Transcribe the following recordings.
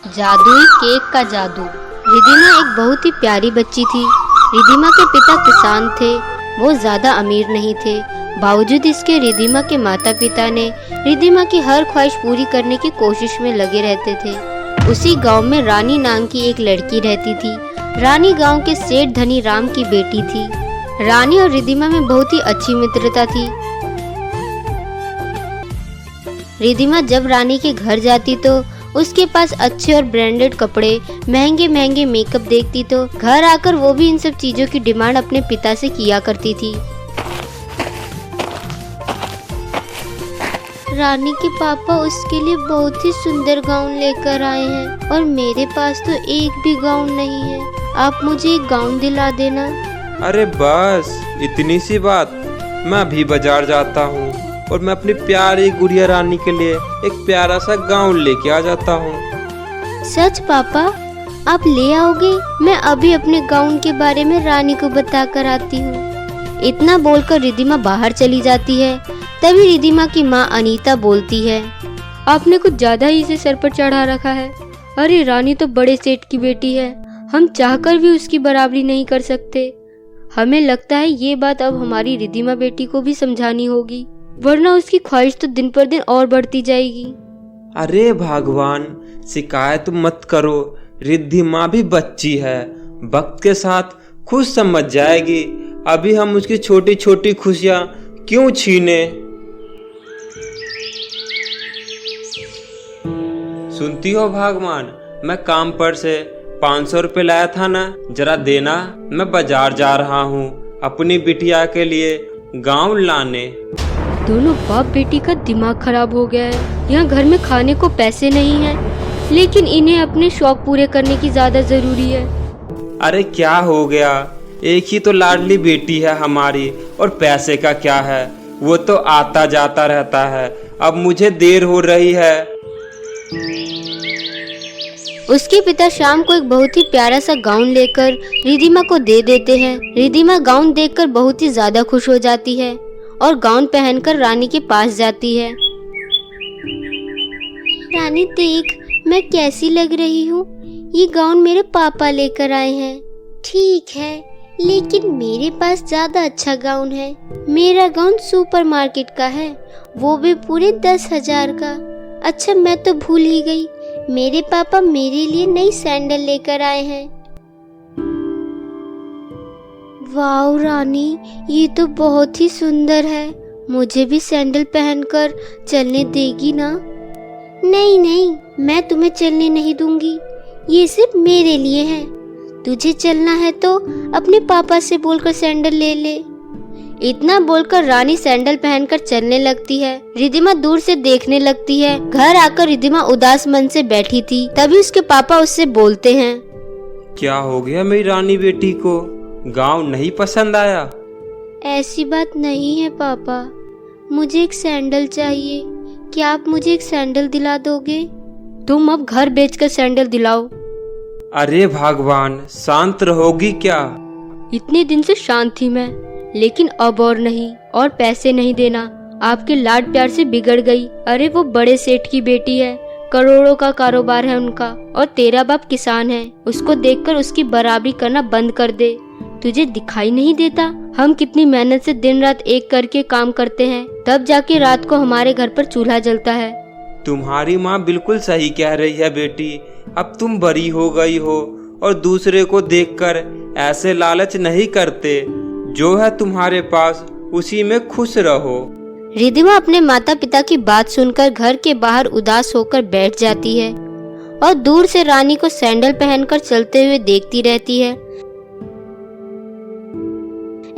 जादुई केक का जादू। रिधिमा एक बहुत ही प्यारी बच्ची थी। रिधिमा के पिता किसान थे। वो ज्यादा अमीर नहीं थे। बावजूद इसके रिधिमा के माता पिता ने रिधिमा की हर ख्वाहिश पूरी करने की कोशिश में लगे रहते थे। उसी गांव में रानी नाम की एक लड़की रहती थी। रानी गांव के सेठ धनी राम की बेटी थी। रानी और रिधिमा में बहुत ही अच्छी मित्रता थी। रिधिमा जब रानी के घर जाती तो उसके पास अच्छे और ब्रांडेड कपड़े, महंगे महंगे मेकअप देखती तो घर आकर वो भी इन सब चीजों की डिमांड अपने पिता से किया करती थी। रानी के पापा उसके लिए बहुत ही सुंदर गाउन लेकर आए हैं और मेरे पास तो एक भी गाउन नहीं है। आप मुझे एक गाउन दिला देना। अरे बस इतनी सी बात। मैं अभी बाजार जाता हूँ और मैं अपनी प्यारी गुड़िया रानी के लिए एक प्यारा सा गाउन लेके आ जाता हूँ। सच पापा, आप ले आओगे? मैं अभी अपने गाउन के बारे में रानी को बता कर आती हूँ। इतना बोलकर रिधिमा बाहर चली जाती है। तभी रिधिमा की माँ अनीता बोलती है, आपने कुछ ज्यादा ही इसे सर पर चढ़ा रखा है। अरे रानी तो बड़े सेठ की बेटी है, हम चाहकर भी उसकी बराबरी नहीं कर सकते। हमें लगता है ये बात अब हमारी रिधिमा बेटी को भी समझानी होगी, वरना उसकी ख्वाहिश तो दिन पर दिन और बढ़ती जाएगी। अरे भगवान, शिकायत मत करो। रिद्धिमा भी बच्ची है, वक्त के साथ खुद समझ जाएगी। अभी हम उसकी छोटी छोटी खुशियाँ क्यों छीने। सुनती हो भगवान, मैं काम पर से 500 रुपये लाया था ना, जरा देना। मैं बाजार जा रहा हूँ अपनी बिटिया के लिए गाउन लाने। दोनों बाप बेटी का दिमाग खराब हो गया है। यहाँ घर में खाने को पैसे नहीं हैं, लेकिन इन्हें अपने शौक पूरे करने की ज्यादा जरूरी है। अरे क्या हो गया, एक ही तो लाडली बेटी है हमारी, और पैसे का क्या है, वो तो आता जाता रहता है। अब मुझे देर हो रही है। उसके पिता शाम को एक बहुत ही प्यारा सा गाउन लेकर रिधिमा को दे देते हैं। रिधिमा गाउन देखकर बहुत ही ज्यादा खुश हो जाती है और गाउन पहनकर रानी के पास जाती है। रानी देख, मैं कैसी लग रही हूँ? ये गाउन मेरे पापा लेकर आए हैं। ठीक है, लेकिन मेरे पास ज्यादा अच्छा गाउन है। मेरा गाउन सुपरमार्केट का है, वो भी पूरे 10,000 का। अच्छा, मैं तो भूल ही गई, मेरे पापा मेरे लिए नई सैंडल लेकर आए हैं। वाओ रानी, ये तो बहुत ही सुंदर है। मुझे भी सैंडल पहनकर चलने देगी ना? नहीं नहीं, मैं तुम्हें चलने नहीं दूंगी। ये सिर्फ मेरे लिए है। तुझे चलना है तो अपने पापा से बोलकर सैंडल ले ले। इतना बोलकर रानी सैंडल पहनकर चलने लगती है। रिधिमा दूर से देखने लगती है। घर आकर रिधिमा उदास मन से बैठी थी। तभी उसके पापा उससे बोलते हैं, क्या हो गया मेरी रानी बेटी को? गाउन नहीं पसंद आया? ऐसी बात नहीं है पापा, मुझे एक सैंडल चाहिए। क्या आप मुझे एक सैंडल दिला दोगे? तुम अब घर बेचकर सैंडल दिलाओ। अरे भगवान, शांत रहोगी क्या? इतने दिन से शांत थी मैं, लेकिन अब और नहीं। और पैसे नहीं देना, आपके लाड प्यार से बिगड़ गई। अरे वो बड़े सेठ की बेटी है, करोड़ों का कारोबार है उनका, और तेरा बाप किसान है। उसको देखकर उसकी बराबरी करना बंद कर दे। तुझे दिखाई नहीं देता हम कितनी मेहनत से दिन रात एक करके काम करते हैं, तब जाके रात को हमारे घर पर चूल्हा जलता है। तुम्हारी माँ बिल्कुल सही कह रही है बेटी। अब तुम बड़ी हो गई हो और दूसरे को देखकर ऐसे लालच नहीं करते। जो है तुम्हारे पास उसी में खुश रहो। रिधिमा अपने माता पिता की बात सुनकर घर के बाहर उदास होकर बैठ जाती है और दूर से रानी को सैंडल पहनकर चलते हुए देखती रहती है।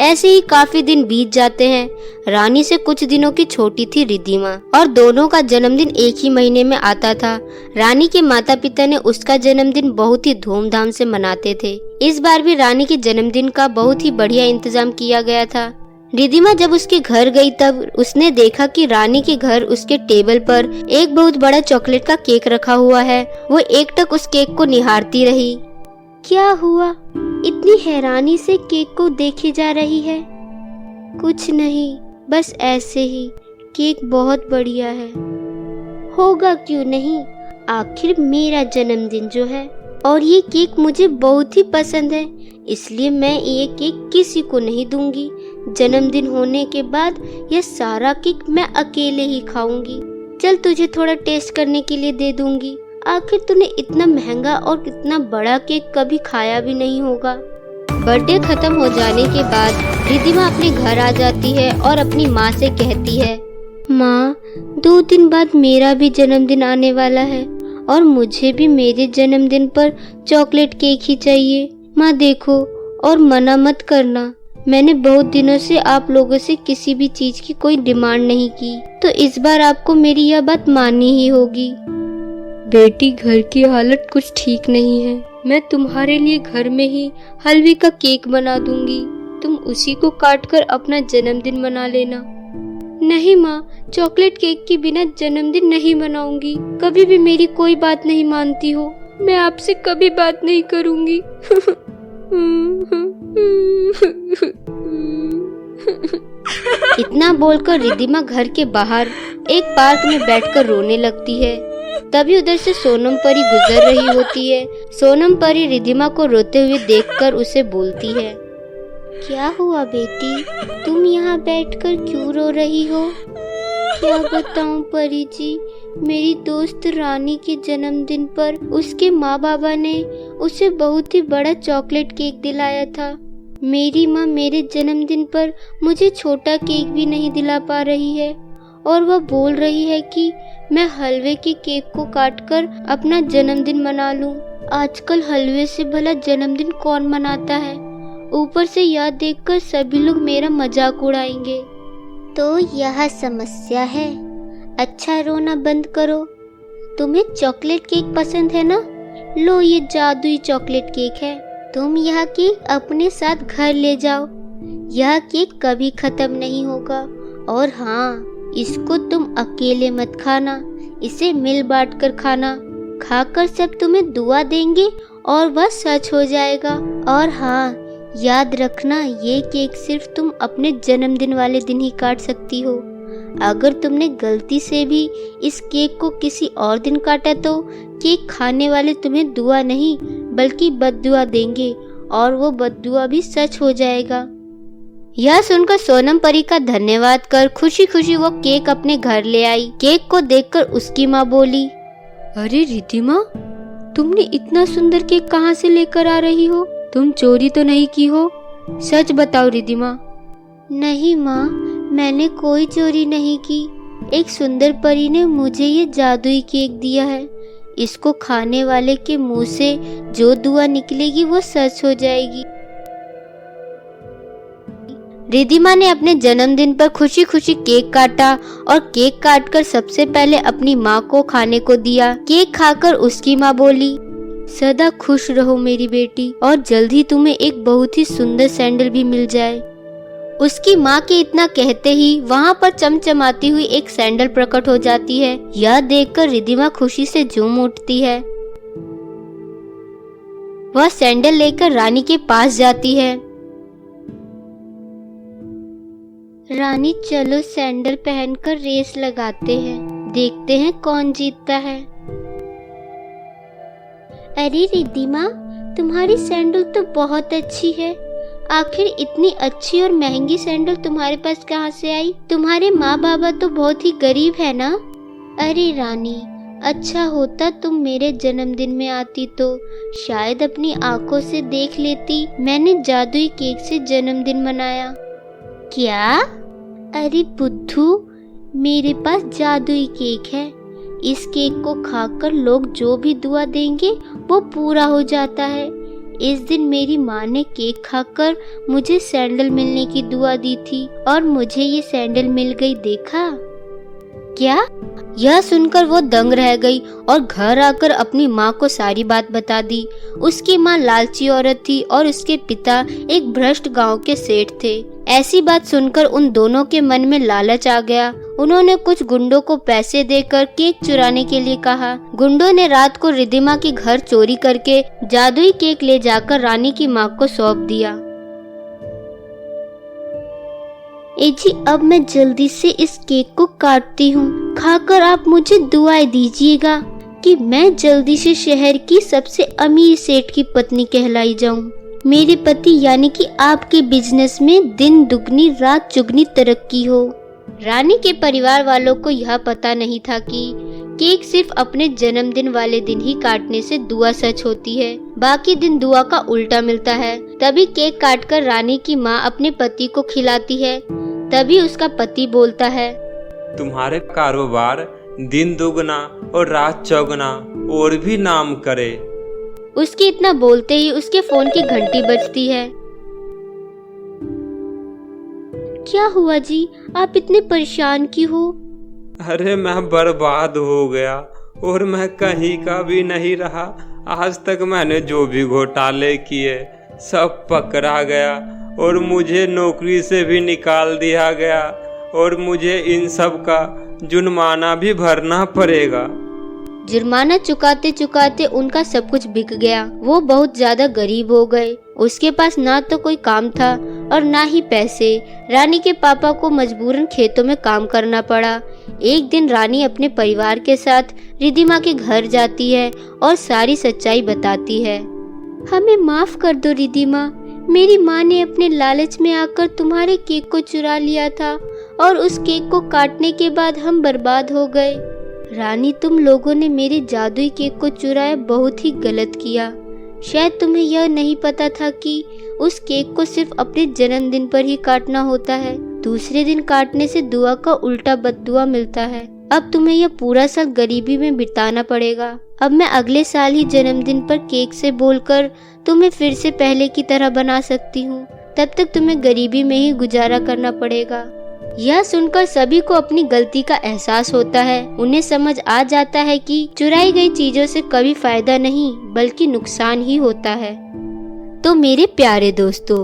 ऐसे ही काफी दिन बीत जाते हैं। रानी से कुछ दिनों की छोटी थी रिधिमा, और दोनों का जन्मदिन एक ही महीने में आता था। रानी के माता पिता ने उसका जन्मदिन बहुत ही धूमधाम से मनाते थे। इस बार भी रानी के जन्मदिन का बहुत ही बढ़िया इंतजाम किया गया था। रिधिमा जब उसके घर गई तब उसने देखा कि रानी के घर उसके टेबल पर एक बहुत बड़ा चॉकलेट का केक रखा हुआ है। वो एकटक उस केक को निहारती रही। क्या हुआ? इतनी हैरानी से केक को देखे जा रही है। कुछ नहीं, बस ऐसे ही। केक बहुत बढ़िया है। होगा क्यों नहीं, आखिर मेरा जन्मदिन जो है और ये केक मुझे बहुत ही पसंद है, इसलिए मैं ये केक किसी को नहीं दूंगी। जन्मदिन होने के बाद यह सारा केक मैं अकेले ही खाऊंगी। चल तुझे थोड़ा टेस्ट करने के लिए दे दूंगी। आखिर तूने इतना महंगा और इतना बड़ा केक कभी खाया भी नहीं होगा। बर्थडे खत्म हो जाने के बाद रिद्धिमा अपने घर आ जाती है और अपनी माँ से कहती है, माँ 2 दिन बाद मेरा भी जन्मदिन आने वाला है और मुझे भी मेरे जन्मदिन पर चॉकलेट केक ही चाहिए। माँ देखो और मना मत करना, मैंने बहुत दिनों से आप लोगों से किसी भी चीज की कोई डिमांड नहीं की, तो इस बार आपको मेरी यह बात माननी ही होगी। बेटी घर की हालत कुछ ठीक नहीं है, मैं तुम्हारे लिए घर में ही हलवे का केक बना दूंगी, तुम उसी को काट कर अपना जन्मदिन मना लेना। नहीं माँ, चॉकलेट केक के बिना जन्मदिन नहीं मनाऊंगी। कभी भी मेरी कोई बात नहीं मानती हो, मैं आपसे कभी बात नहीं करूंगी। इतना बोलकर रिद्धिमा घर के बाहर एक पार्क में बैठकर रोने लगती है। तभी उधर से सोनम परी गुजर रही होती है। सोनम परी रिद्धिमा को रोते हुए देखकर उसे बोलती है, क्या हुआ बेटी, तुम यहाँ बैठकर क्यों रो रही हो? क्या बताऊं परी जी, मेरी दोस्त रानी के जन्मदिन पर उसके माँ बाबा ने उसे बहुत ही बड़ा चॉकलेट केक दिलाया था। मेरी माँ मेरे जन्मदिन पर मुझे छोटा केक भी नहीं दिला पा रही है और वह बोल रही है कि मैं हलवे के केक को काटकर अपना जन्मदिन मना लूं। आजकल हलवे से भला जन्मदिन कौन मनाता है? ऊपर से यह देखकर सभी लोग मेरा मजाक उड़ाएंगे। तो यह समस्या है। अच्छा रोना बंद करो। तुम्हें चॉकलेट केक पसंद है ना? लो ये जादुई चॉकलेट केक है, तुम यह केक अपने साथ घर ले जाओ। यह केक कभी खत्म नहीं होगा। और हाँ, इसको तुम अकेले मत खाना, इसे मिल बांट कर खाना। खाकर सब तुम्हें दुआ देंगे और वह सच हो जाएगा। और हाँ, याद रखना, ये केक सिर्फ तुम अपने जन्मदिन वाले दिन ही काट सकती हो। अगर तुमने गलती से भी इस केक को किसी और दिन काटा तो केक खाने वाले तुम्हें दुआ नहीं बल्कि बद्दुआ देंगे और वो बद्दुआ भी सच हो जाएगा। यह सुनकर सोनम परी का धन्यवाद कर खुशी खुशी वो केक अपने घर ले आई। केक को देखकर उसकी माँ बोली, अरे रिद्धिमा, तुमने इतना सुंदर केक कहाँ से लेकर आ रही हो? तुम चोरी तो नहीं की हो? सच बताओ रिद्धिमा। नहीं माँ, मैंने कोई चोरी नहीं की। एक सुंदर परी ने मुझे ये जादुई केक दिया है। इसको खाने वाले के मुंह से जो दुआ निकलेगी वो सच हो जाएगी। रिद्धिमा ने अपने जन्मदिन पर खुशी खुशी केक काटा और केक काटकर सबसे पहले अपनी माँ को खाने को दिया। केक खाकर उसकी माँ बोली, सदा खुश रहो मेरी बेटी और जल्द ही तुम्हें एक बहुत ही सुंदर सैंडल भी मिल जाए। उसकी माँ के इतना कहते ही वहाँ पर चमचमाती हुई एक सैंडल प्रकट हो जाती है। यह देखकर रिद्धिमा खुशी से झूम उठती है। वह सैंडल लेकर रानी के पास जाती है। रानी चलो सैंडल पहनकर रेस लगाते हैं, देखते हैं कौन जीतता है। अरे रिद्धिमा, तुम्हारी सैंडल तो बहुत अच्छी है। आखिर इतनी अच्छी और महंगी सैंडल तुम्हारे पास कहाँ से आई? तुम्हारे माँ बाबा तो बहुत ही गरीब है ना? अरे रानी, अच्छा होता तुम मेरे जन्मदिन में आती तो शायद अपनी आंखों से देख लेती मैंने जादुई केक से जन्मदिन मनाया। क्या? अरे बुद्धू, मेरे पास जादुई केक है। इस केक को खाकर लोग जो भी दुआ देंगे वो पूरा हो जाता है। इस दिन मेरी माँ ने केक खाकर मुझे सैंडल मिलने की दुआ दी थी और मुझे ये सैंडल मिल गई, देखा क्या? यह सुनकर वो दंग रह गई और घर आकर अपनी माँ को सारी बात बता दी। उसकी माँ लालची औरत थी और उसके पिता एक भ्रष्ट गांव के सेठ थे। ऐसी बात सुनकर उन दोनों के मन में लालच आ गया। उन्होंने कुछ गुंडों को पैसे देकर केक चुराने के लिए कहा। गुंडों ने रात को रिद्धिमा के घर चोरी करके जादुई केक ले जाकर रानी की माँ को सौंप दिया। जी, अब मैं जल्दी से इस केक को काटती हूँ, खाकर आप मुझे दुआएं दीजिएगा। कि मैं जल्दी से शहर की सबसे अमीर सेठ की पत्नी कहलाई जाऊं। मेरे पति यानी कि आपके बिजनेस में दिन दुगनी रात चुगनी तरक्की हो। रानी के परिवार वालों को यह पता नहीं था कि केक सिर्फ अपने जन्मदिन वाले दिन ही काटने से दुआ सच होती है, बाकी दिन दुआ का उल्टा मिलता है। तभी केक काटकर रानी की माँ अपने पति को खिलाती है। तभी उसका पति बोलता है, तुम्हारे कारोबार दिन दुगना और रात चौगना और भी नाम करे। उसके इतना बोलते ही उसके फोन की घंटी बजती है। क्या हुआ जी, आप इतने परेशान क्यों हो? अरे मैं बर्बाद हो गया और मैं कहीं का भी नहीं रहा। आज तक मैंने जो भी घोटाले किए सब पकड़ा गया और मुझे नौकरी से भी निकाल दिया गया और मुझे इन सब का जुर्माना भी भरना पड़ेगा। जुर्माना चुकाते चुकाते उनका सब कुछ बिक गया। वो बहुत ज्यादा गरीब हो गए। उसके पास ना तो कोई काम था और ना ही पैसे। रानी के पापा को मजबूरन खेतों में काम करना पड़ा। एक दिन रानी अपने परिवार के साथ रिद्धिमा के घर जाती है और सारी सच्चाई बताती है। हमें माफ कर दो रिद्धिमा, मेरी माँ ने अपने लालच में आकर तुम्हारे केक को चुरा लिया था और उस केक को काटने के बाद हम बर्बाद हो गए। रानी, तुम लोगों ने मेरे जादुई केक को चुराया बहुत ही गलत किया। शायद तुम्हें यह नहीं पता था कि उस केक को सिर्फ अपने जन्मदिन पर ही काटना होता है। दूसरे दिन काटने से दुआ का उल्टा बद्दुआ मिलता है। अब तुम्हें यह पूरा साल गरीबी में बिताना पड़ेगा। अब मैं अगले साल ही जन्मदिन पर केक से बोलकर तुम्हें फिर से पहले की तरह बना सकती हूँ। तब तक तुम्हें गरीबी में ही गुजारा करना पड़ेगा। यह सुनकर सभी को अपनी गलती का एहसास होता है। उन्हें समझ आ जाता है कि चुराई गई चीजों से कभी फायदा नहीं बल्कि नुकसान ही होता है। तो मेरे प्यारे दोस्तों,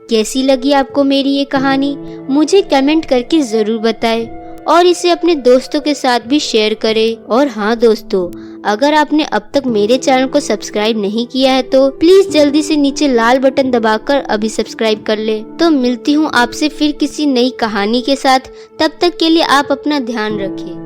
कैसी लगी आपको मेरी ये कहानी? मुझे कमेंट करके जरूर बताएं और इसे अपने दोस्तों के साथ भी शेयर करें। और हाँ दोस्तों, अगर आपने अब तक मेरे चैनल को सब्सक्राइब नहीं किया है तो प्लीज जल्दी से नीचे लाल बटन दबाकर अभी सब्सक्राइब कर ले। तो मिलती हूँ आपसे फिर किसी नई कहानी के साथ। तब तक के लिए आप अपना ध्यान रखें।